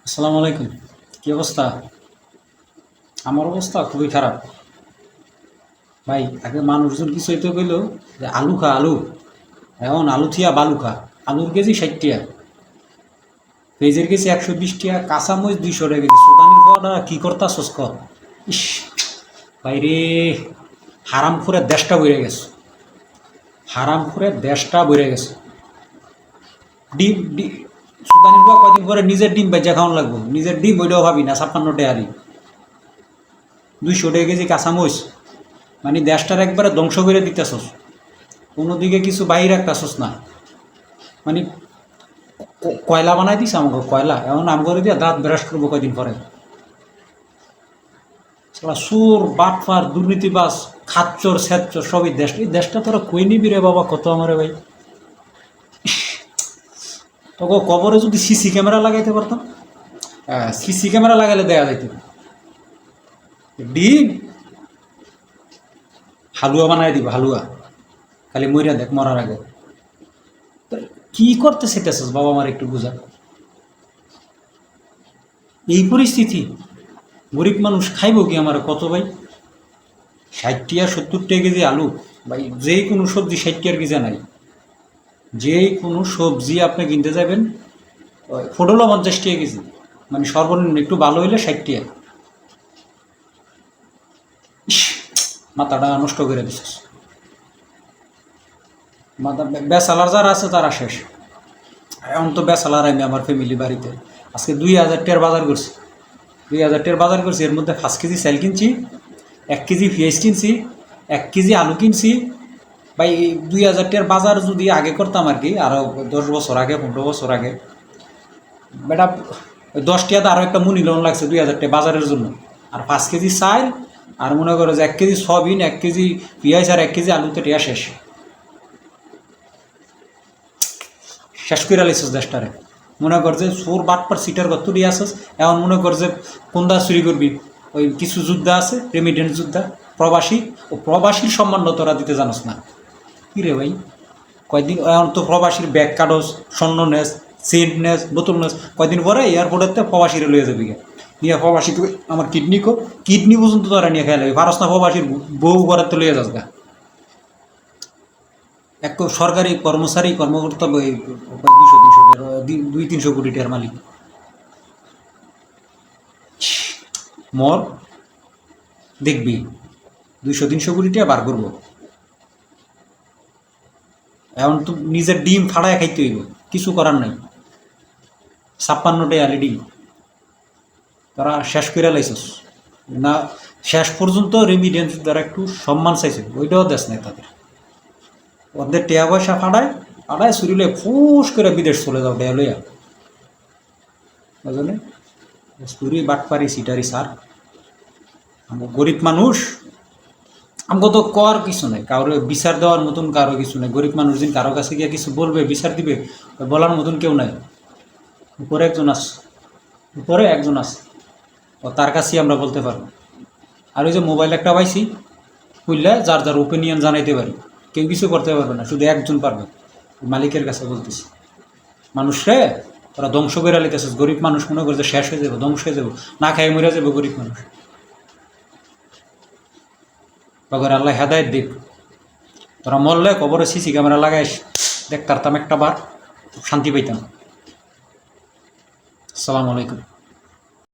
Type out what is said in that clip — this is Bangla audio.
আসসালামু আলাইকুম। কি অবস্থা? আমার অবস্থা খুবই খারাপ ভাই। আগে মানুষজন কিছু হইতে কইল যে আলু খা আলু, এখন আলু থিয়া বালু খা। আলুর কেজি 60 টাকা, পেঁয়াজের কেজি 120 টাকা, কাঁচামরিচ 200 টাকা কেজি। সুদানির পাউডার কি করতা সস্ক। ইস ভাই রে, হারাম করে দেশটা বইরে গেছে, হারাম করে দেশটা বইরে গেছে। ডিম সুদানির পা কদিন পরে নিজের ডিম বেচা খাওয়ান লাগবো। নিজের ডিম ওইটাও ভাবি না, 56 টাকা 200 টাকা কেজি কাঁচামরিচ। মানে দেশটার একবারে ধ্বংস করে দিতেছস, কোনোদিকে কিছু বাইরে রাখতেছস না। মানে কয়লা বানাই দিস আমাকে, কয়লা এমন আম করে দিয়ে দাঁত ব্রাশ করবো কয়দিন পরে। সালা সুর বাটফার দুর্নীতিবাস খাচ্চর স্যাচ্চর সবই দেশ। এই দেশটা তোরা কই নিবি রে বাবা, কত আমারে ভাই। তোকে কবরে যদি সিসি ক্যামেরা লাগাইতে পারতাম, সিসি ক্যামেরা লাগাইলে দেখা যাইত। ডিম হালুয়া বানাই দিব, হালুয়া। খালি মরিয়া দেখ মরার আগে। তো কি করতে চাইতেছিস বাবা, আমার একটু বুঝা। এই পরিস্থিতি গরিব মানুষ খাইব কি আমার কত ভাই? 60 টাকা 70 টাকা কেজি আলু ভাই। যে কোনো সবজি 60 টাকার কেজি নাই। যে কোনো সবজি আপনি কিনতে যাবেন, ফোটলও 50 টাকা কেজি। মানে সর্বনিম্ন একটু ভালো হইলে 60 টাকা। ইস, মাথাটা নষ্ট করে দিচ্ছিস। মাথা বেসালার যারা আছে তারা শেষ। এখন তো বেসালার আমি আমার ফ্যামিলি বাড়িতে আজকে 2000 টাকার বাজার করছি। 2000 টাকার বাজার করছি, এর মধ্যে 5 কেজি চাল কিনছি, 1 কেজি পেঁয়াজ কিনছি, 1 কেজি আলু কিনছি। ভাই এই 2000 টাকার বাজার যদি আগে করতাম আর কি, আরও 10 বছর আগে, 15 বছর আগে, বেটা ওই 10 টাকাতে আরও একটা মুনি লোন লাগছে 2000 টাকা বাজারের জন্য। আর 5 কেজি চাল, আর মনে করো যে 1 কেজি সয়াবিন, 1 কেজি পেঁয়াজ আর 1 কেজি আলুতে টিয়া শেষ। শেষ করে লাইছিস দেশটারে। মনে কর যে সোর বাটপার সিটার কত দিয়ে আসিস। এখন মনে কর যে কোনটা চুরি করবি। ওই কিছু যোদ্ধা আছে, রেমিডেন্ট যোদ্ধা, প্রবাসী, ও প্রবাসীর সম্মান তোরা দিতে জানোস না। কী রে ভাই, কয়দিন এখন তো প্রবাসীর ব্যাগ কাগজ, স্বর্ণ নেস, সেন্ট নেস, বোতল নেস, কয়দিন পরে এয়ারপোর্টের প্রবাসীরা লয়ে যাবি গা। নিয়ে প্রবাসী তুই আমার কিডনি পর্যন্ত তোরা নিয়ে খেয়ে লাগবে পারস না। প্রবাসীর বউ ঘরের তো লয়ে যাস গা। এক সরকারি কর্মচারী কর্মকর্তা 200-300 টাকা, 200-300 কোটি টাকার মালিক। মর দেখবি 200-300 কোটি টাকা বার করবো। এখন তো নিজের ডিম ফাড়ায় খাইতে হইব, কিছু করার নাই। 56 টাকা ডিম তারা শেষ করে লাইছস না। শেষ পর্যন্ত রেমিডেন্স দ্বারা একটু সম্মান চাইছে, ওইটাও দেশ নাই তাদের। ওদের টেয়া পয়সা ফাড়ায় ফাড়ায় চুরিলে ফুস করে বিদেশ চলে যাও টেয়া লইয়া। বুঝলে, চুরি বাটপারি সিটারি সার। আমরা গরিব মানুষ, আমাকে তো কর কিছু নাই, কারো বিচার দেওয়ার মতন কারো কিছু নাই। গরিব মানুষ দিন কারো কাছে গিয়ে কিছু বলবে, বিচার দিবে, বলার মতন কেউ নাই। উপরে একজন আছে, উপরে একজন আছে, ও তার কাছেই আমরা বলতে পারবো। আর ওই যে মোবাইল একটা পাইছি, খুললে যার যার ওপিনিয়ন জানাইতে পারি। কেউ কিছু করতে পারবে না, শুধু একজন পারবে, মালিকের কাছে বলতেছি। মানুষরে ওরা ধ্বংস করে লিতেছে। গরিব মানুষ মনে করছে শেষ হয়ে যাবে, ধ্বংস হয়ে যাবো, না খাই মরে যাবো গরিব মানুষ। তখন আল্লাহ হেদায়ত দিক। তোরা মরলে কবরে সিসি ক্যামেরা লাগাইস, দেখতাম একটা বার, শান্তি পাইতাম। আসসালামু আলাইকুম।